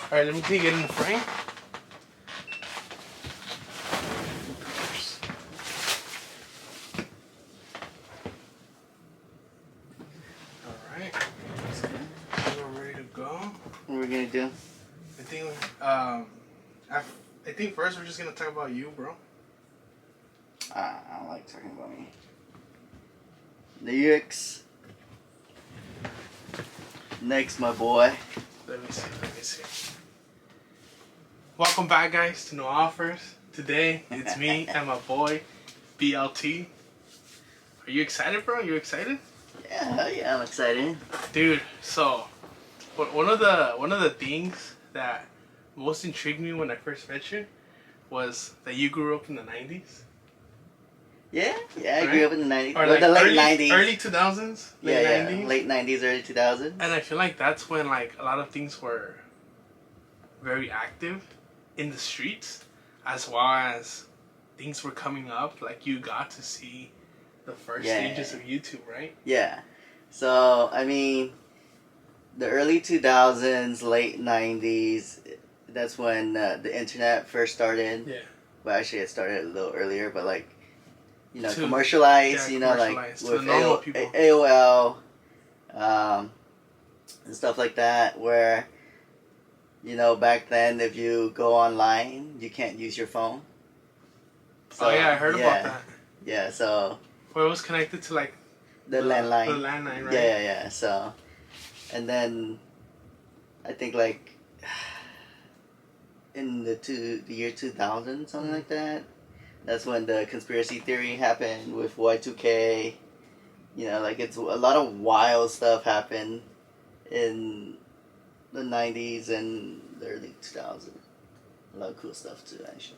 Alright, let me take it in the frame. Alright. We're ready to go. What are we gonna do? I think first we're just gonna talk about you, bro. I don't like talking about me. Lyrics. Next, my boy. Let me see. Welcome back, guys, to No Offers. Today, it's me and my boy, BLT. Are you excited, bro? You excited? Yeah, I'm excited. Dude, so one of the things that most intrigued me when I first met you was that you grew up in the 90s. Yeah, I Right? grew up in the 90s. Or like the late early, 90s. Early 2000s? Late 90s? Late 90s, early 2000s. And I feel like that's when like a lot of things were very active in the streets, as well as things were coming up. Like you got to see the first stages of YouTube, right? Yeah. So, I mean, the early 2000s, late 90s, that's when the internet first started. Yeah. Well, actually, it started a little earlier, but like, commercialized, like with AOL, and stuff like that, where, back then, if you go online, you can't use your phone. So, I heard about that. Yeah, so... Well, it was connected to, like... The landline. The landline, right? Yeah, so... And then, I think, like, in the year 2000, something like that, that's when the conspiracy theory happened with Y2K. It's a lot of wild stuff happened in the 90s and the early 2000s. A lot of cool stuff too, actually.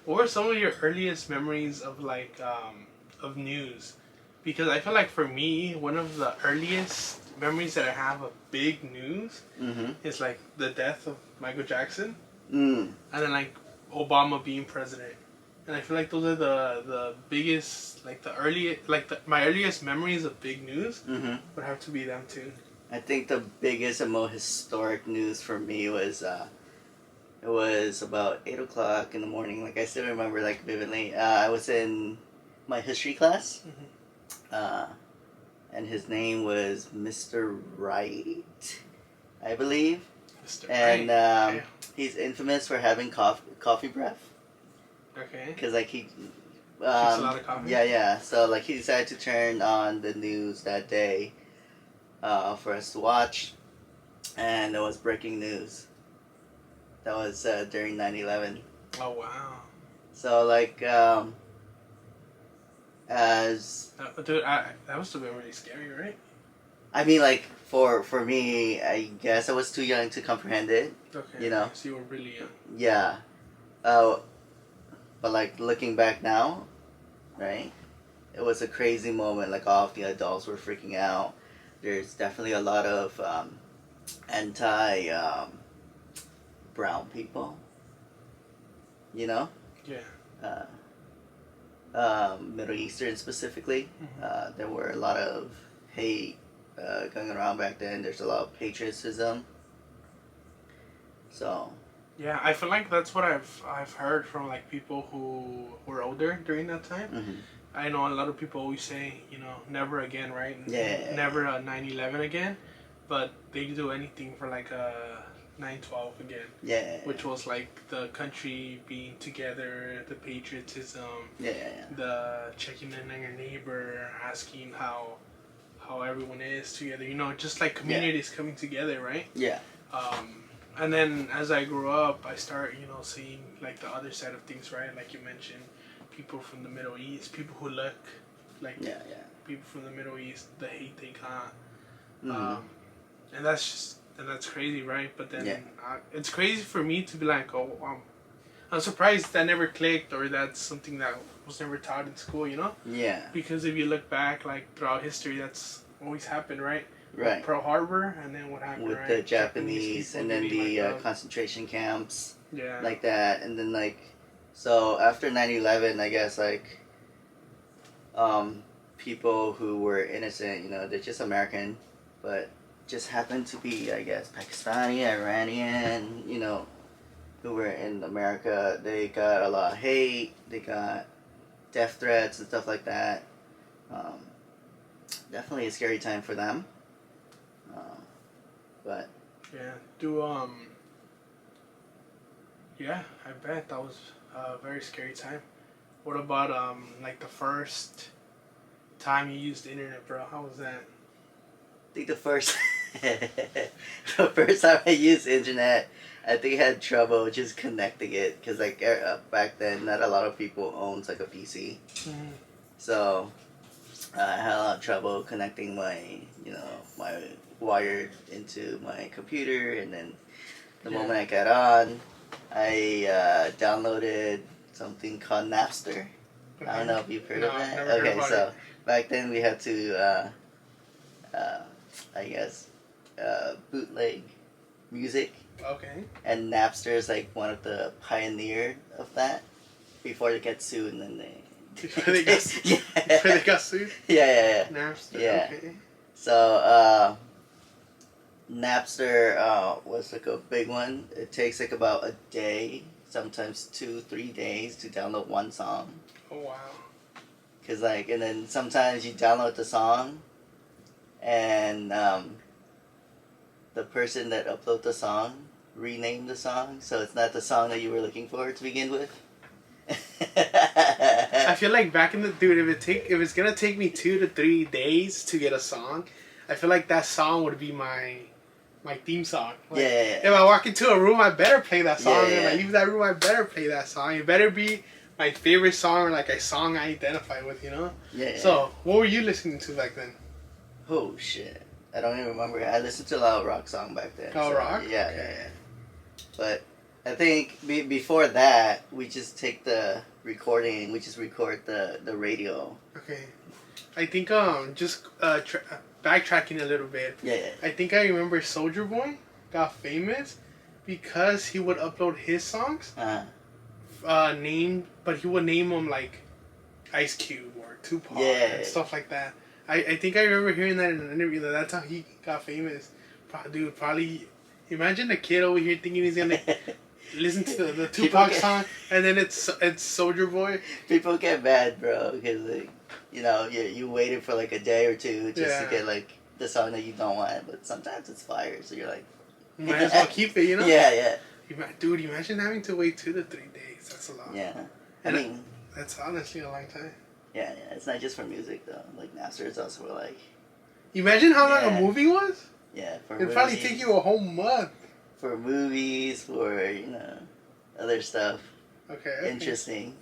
What were some of your earliest memories of like of news? Because I feel like for me, one of the earliest memories that I have of big news is like the death of Michael Jackson, and then like Obama being president. And I feel like those are the biggest, like my earliest memories of big news would have to be them too. I think the biggest and most historic news for me was it was about 8 o'clock in the morning. Like I still remember like vividly. I was in my history class, and his name was Mr. Wright, I believe. Mr. And Wright. he's infamous for having coffee breath. Okay. Because like he drinks a lot of coffee. Yeah. So like he decided to turn on the news that day, for us to watch, and it was breaking news. That was during 9/11. Oh wow. So like dude, that must have been really scary, right? I mean, like for me, I guess I was too young to comprehend it. Okay. So you were really young. Yeah. But like looking back now, right? It was a crazy moment. Like all of the adults were freaking out. There's definitely a lot of anti brown people. Yeah. Middle Eastern specifically. There were a lot of hate going around back then. There's a lot of patriotism. So. Yeah, I feel like that's what I've heard from like people who were older during that time. I know a lot of people always say, never again, right? Yeah. Never a 9/11 again, but they do anything for like a 9/12 again. Yeah. Which was like the country being together, the patriotism. Yeah. The checking in on your neighbor, asking how everyone is together. Just like communities coming together, right? Yeah. And then as I grew up, I start, seeing like the other side of things, right? Like you mentioned, people from the Middle East, people who look like people from the Middle East, the hate they got, and that's crazy, right? But then it's crazy for me to be like, oh, I'm surprised that never clicked, or that's something that was never taught in school, Yeah. Because if you look back, like throughout history, that's always happened, right? Right. Pearl Harbor, and then what happened with right? the Japanese and then the concentration camps, like that, and then like, so after 9/11, I guess like, people who were innocent, they're just American, but just happened to be, I guess, Pakistani, Iranian, who were in America. They got a lot of hate. They got death threats and stuff like that. Um, Definitely a scary time for them. But Yeah. Yeah, I bet that was a very scary time. What about like the first time you used the internet, bro? How was that? I think the first time I used internet, I think I had trouble just connecting it because like back then, not a lot of people owned like a PC, Mm-hmm. so I had a lot of trouble connecting my wire into my computer, and then the Yeah. moment I got on, I downloaded something called Napster. I don't know if you've heard No, of I've that. never heard Okay, about so it. back then we had to, I guess, bootleg music, Okay. and Napster is like one of the pioneer of that. Before they get sued, and then they Before they got sued? yeah. Before they got sued? Yeah. Napster. Yeah. Okay. So Napster was like a big one. It takes like about a day, sometimes 2-3 days to download one song. Oh wow. Cause and then sometimes you download the song, and the person that uploaded the song renamed the song, so it's not the song that you were looking for to begin with. I feel like back in the dude, if it's gonna take me 2 to 3 days to get a song, I feel like that song would be my theme song. Like, Yeah. If I walk into a room, I better play that song. Yeah. If I leave that room, I better play that song. It better be my favorite song or like a song I identify with, Yeah. So, what were you listening to back then? Oh shit! I don't even remember. I listened to a lot of rock song back then. Oh, rock? Yeah, Okay. yeah. But I think before that, we just take the recording. We just record the radio. Okay. I think just backtracking a little bit. Yeah. I think I remember Soldier Boy got famous because he would upload his songs. But he would name them like Ice Cube or Tupac and stuff like that. I think I remember hearing that in an interview. That's how he got famous. Dude, probably imagine a kid over here thinking he's gonna listen to the Tupac song, and then it's Soldier Boy. People get mad, bro, because you waited for like a day or two just to get like the song that you don't want, but sometimes it's fire, so you're like, might as well keep it, Yeah. Dude, imagine having to wait 2 to 3 days. That's a lot. Yeah. And I mean, that's honestly a long time. Yeah. It's not just for music though. Like Napster is also for like. Imagine how long a movie was. Yeah, it'd probably take you a whole month. For movies, for other stuff. Okay. Interesting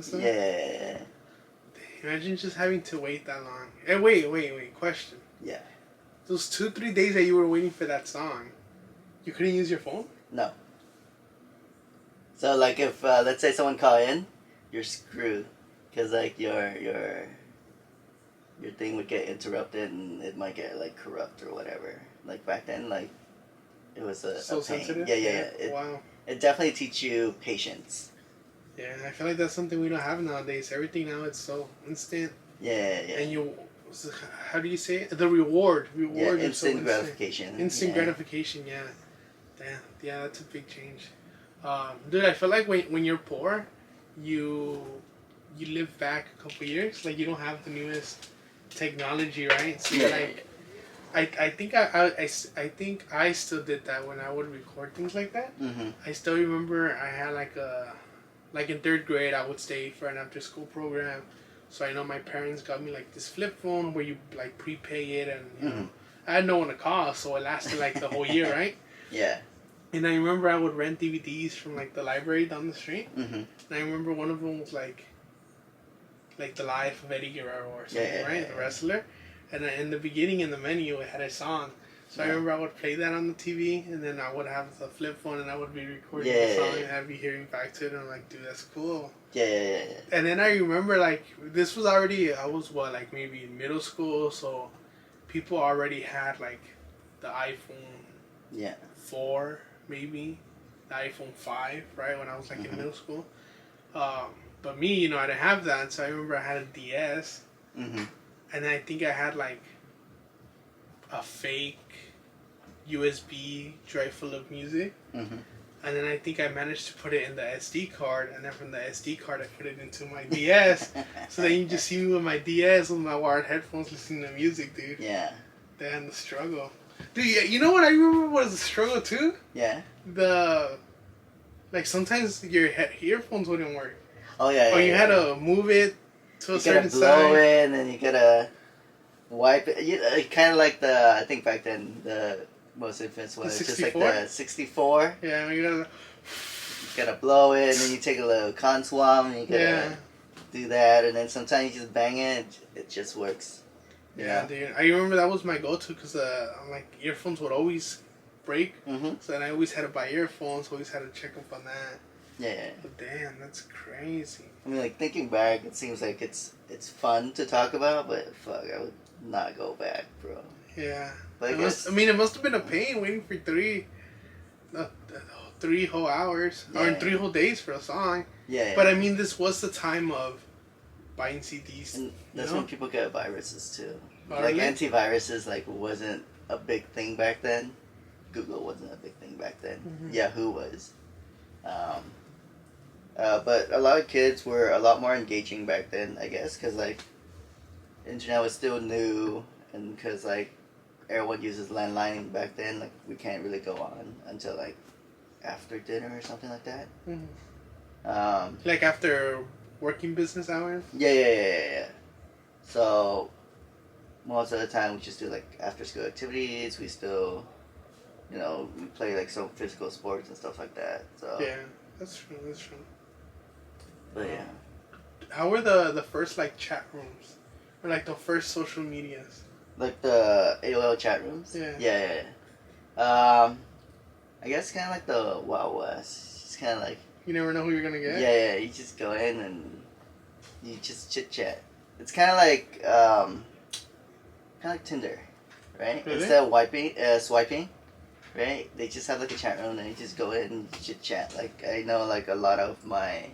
stuff. Yeah. Imagine just having to wait that long. Hey, wait. Question. Yeah. Those 2-3 days that you were waiting for that song, you couldn't use your phone? No. So like if let's say someone call in, you're screwed, because like your thing would get interrupted and it might get like corrupt or whatever. Like back then, like it was a pain. Sensitive. Yeah. Wow. It definitely teach you patience. Yeah, I feel like that's something we don't have nowadays. Everything now it's so instant. Yeah. And how do you say it? The reward. Yeah, instant gratification. Instant gratification. Yeah. Damn. Yeah, that's a big change. Dude, I feel like when you're poor, you live back a couple years. Like you don't have the newest technology, right? So you're like, I think think I still did that when I would record things like that. Mm-hmm. I still remember I had like in 3rd grade I would stay for an after school program. So I know my parents got me like this flip phone where you like prepay it, and you know, I had no one to call, so it lasted like the whole year, right? Yeah. And I remember I would rent DVDs from like the library down the street. Mm-hmm. And I remember one of them was like the life of Eddie Guerrero or something, right? The wrestler. And in the beginning, in the menu, it had a song. So I remember I would play that on the TV, and then I would have the flip phone, and I would be recording the song, and I'd be hearing back to it, and I'm like, dude, that's cool. Yeah. And then I remember, like, this was already, I was, like, maybe in middle school, so people already had, like, the iPhone 4, maybe, the iPhone 5, right, when I was, like, in middle school. But me, I didn't have that, so I remember I had a DS, and I think I had, like, a fake USB drive full of music. Mhm. And then I think I managed to put it in the SD card, and then from the SD card I put it into my DS. So then you just see me with my DS with my wired headphones listening to music, dude. Yeah. Damn, the struggle. Dude, yeah, you know what I remember was the struggle too? Yeah. Like sometimes your earphones wouldn't work. Oh yeah. Or yeah, you yeah, had yeah. to move it to a You certain gotta blow side. it, and then you gotta wipe it. Kind of like I think back then, the most infamous one. The It's just like 64? the 64. Yeah, you gotta. You gotta blow it, and then you take a little con swab, and you gotta Yeah. do that, and then sometimes you just bang it. It just works. Yeah, dude. I remember that was my go-to because like earphones would always break. Mm-hmm. So then I always had to buy earphones. Always had to check up on that. Yeah. But damn, that's crazy. I mean, like, thinking back, it seems like it's fun to talk about, but fuck, I would not go back, bro. Yeah. But It must have been a pain waiting for three whole hours or Yeah. 3 whole days for a song. Yeah. But I mean, this was the time of buying CDs. And that's when people get viruses too. Oh, Like really? antiviruses, like wasn't a big thing back then. Google wasn't a big thing back then. Mhm. Yahoo was. But a lot of kids were a lot more engaging back then, I guess, because like internet was still new, and because like everyone uses landline back then, like we can't really go on until like after dinner or something like that. Mhm. Like after working business hours. Yeah. So most of the time we just do like after school activities. We still, we play like some physical sports and stuff like that. So Yeah, that's true. That's true. But yeah. How were the first like chat rooms, or like the first social medias? Like the AOL chat rooms? Yeah. Yeah. I guess kind of like the Wild West. It's kind of like... You never know who you're gonna get? Yeah, you just go in and you just chit-chat. It's kind of like Tinder, right? Really? Instead of swiping, right? They just have like a chat room and you just go in and chit-chat. Like, I know like a lot of my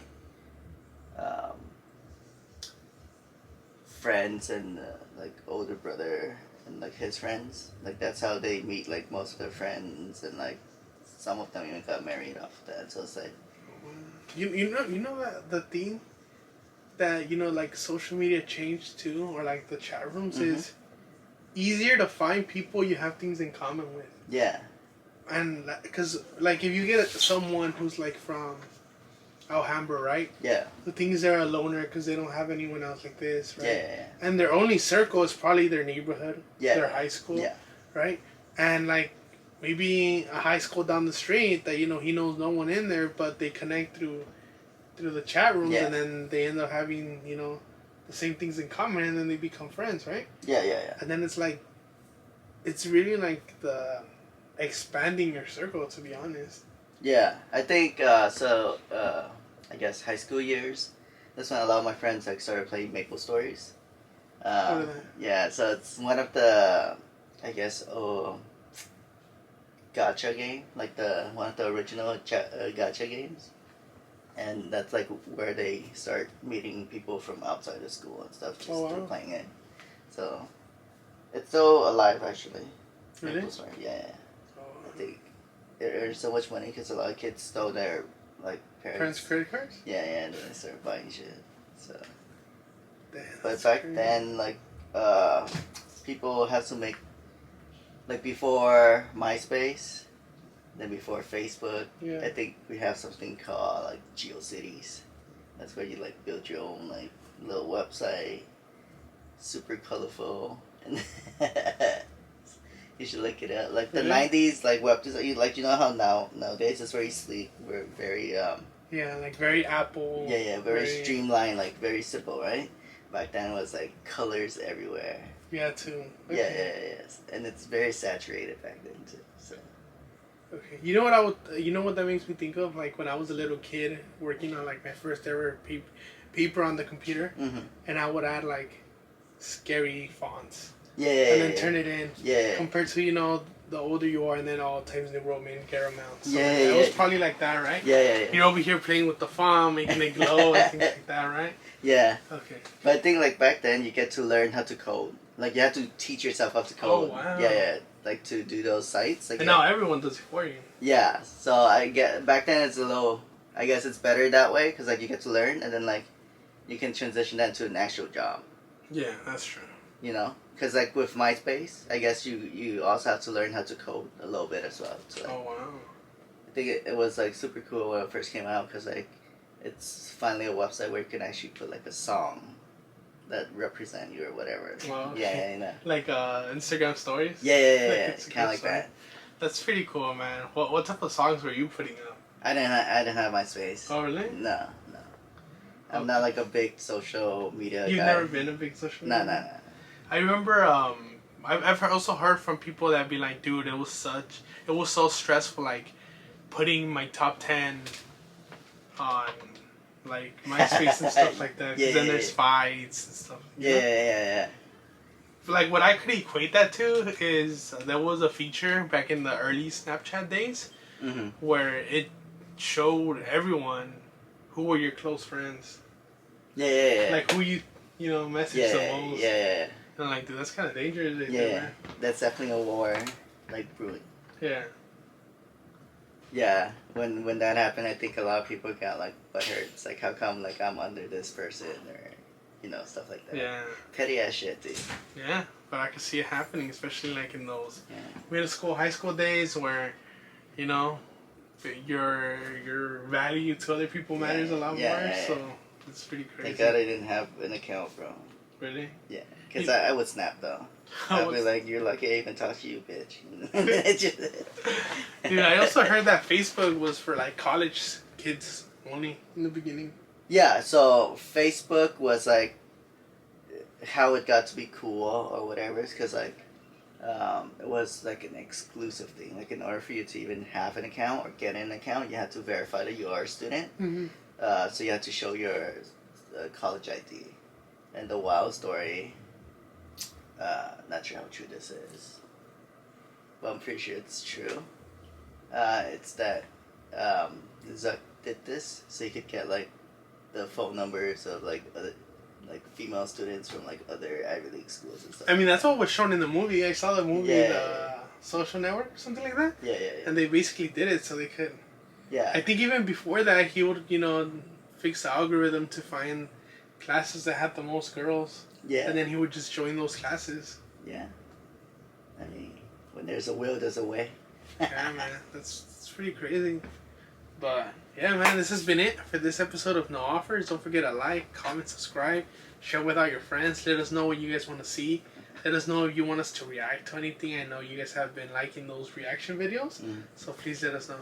friends and like older brother and like his friends, like that's how they meet like most of their friends, and like some of them even got married off that. So it's like, you know that the thing that like social media changed too, or like the chat rooms is easier to find people you have things in common with. yeah, And because like if you get someone who's like from Alhambra, right? yeah, The thing is they're a loner because they don't have anyone else like this, right? yeah, And their only circle is probably their neighborhood, yeah, their high school, yeah, right? And like maybe a high school down the street that he knows no one in there, but they connect through the chat rooms, Yeah. and then they end up having the same things in common, and then they become friends, right? yeah. And then it's like it's really like the expanding your circle, to be honest. Yeah, I think I guess high school years. That's when a lot of my friends like started playing Maple Stories. What are they? Yeah, so it's one of the, I guess, gacha game, like one of the original gacha games, and that's like where they start meeting people from outside of school and stuff just through playing it. So it's still alive actually. Really? Maple Story, yeah. Oh, I think it earns so much money because a lot of kids stole their like parents' credit cards? Yeah, and then they started buying shit. So, Damn, but that's back crazy. then, like, people have to make, like, before MySpace, then before Facebook. Yeah. I think we have something called like GeoCities. That's where you like build your own like little website, super colorful, and you should look it up. Like the Really? 90s, like web design, like you know how nowadays it's very sleek, we're very Yeah, like very Apple. yeah, very streamlined, like very simple, right? Back then it was like colors everywhere. Yeah, too. Yeah, yes, and it's very saturated back then too. So Okay. You know what that makes me think of? Like when I was a little kid working on like my first ever paper on the computer, and I would add like scary fonts. And then turn it in. Yeah. Compared to, the older you are, and then all Times New Roman caramels. So Yeah, it was probably like that, right? Yeah. You're over here playing with the font, making it glow and things like that, right? Yeah. Okay. But I think like back then you get to learn how to code. Like you have to teach yourself how to code. Oh, wow. Yeah. like to do those sites. And now everyone does it for you. Yeah, so I get back then it's a little. I guess it's better that way because like you get to learn and then like you can transition that to an actual job. Yeah, that's true. You know, because like with MySpace, I guess you also have to learn how to code a little bit as well. So, like, Oh wow. I think it was like super cool when it first came out because like it's finally a website where you can actually put like a song that represent you or whatever. Wow. Yeah, you know. Like Instagram stories. Yeah. It's a Kind of good like song. that. That's pretty cool, man. What type of songs were you putting up? I didn't have MySpace. Oh really? No. I'm not like a big social media You've guy. never been a big social media? No. I remember I've also heard from people that be like, dude, it was so stressful, like putting my top 10 on like MySpace and stuff like that. 'Cause then there's fights and stuff. Yeah. Like what I could equate that to is there was a feature back in the early Snapchat days where it showed everyone who were your close friends. Yeah. Like who you message the most. Yeah. And like, dude, that's kind of dangerous. Yeah, that's definitely a war, like brewing. Yeah. Yeah, when that happened, I think a lot of people got like butthurt. It's like, how come like I'm under this person or, stuff like that. Yeah. Petty ass shit, dude. Yeah, but I could see it happening, especially like in those middle school, high school days where, your value to other people matters a lot more. So it's pretty crazy. Thank God I didn't have an account, bro. Really? Yeah, because I would snap though. I'd be like, "You're lucky I even talked to you, bitch." Dude, I also heard that Facebook was for like college kids only in the beginning. Yeah, so Facebook was like how it got to be cool or whatever. It's because like it was like an exclusive thing. Like in order for you to even have an account or get an account, you had to verify that you are a student. So you had to show your college ID. And the wild story, not sure how true this is, but I'm pretty sure it's true. It's that Zuck did this so you could get like the phone numbers of like other like female students from like other Ivy League schools and stuff. I mean, that's what was shown in the movie. I saw the movie, The Social Network, or something like that. Yeah. And they basically did it so they could. Yeah. I think even before that, he would fix the algorithm to find classes that had the most girls. Yeah. And then he would just join those classes. Yeah. I mean, when there's a will, there's a way. Yeah, man. That's pretty crazy. But, yeah, man, this has been it for this episode of No Offers. Don't forget to like, comment, subscribe, share with all your friends. Let us know what you guys want to see. Let us know if you want us to react to anything. I know you guys have been liking those reaction videos. So please let us know.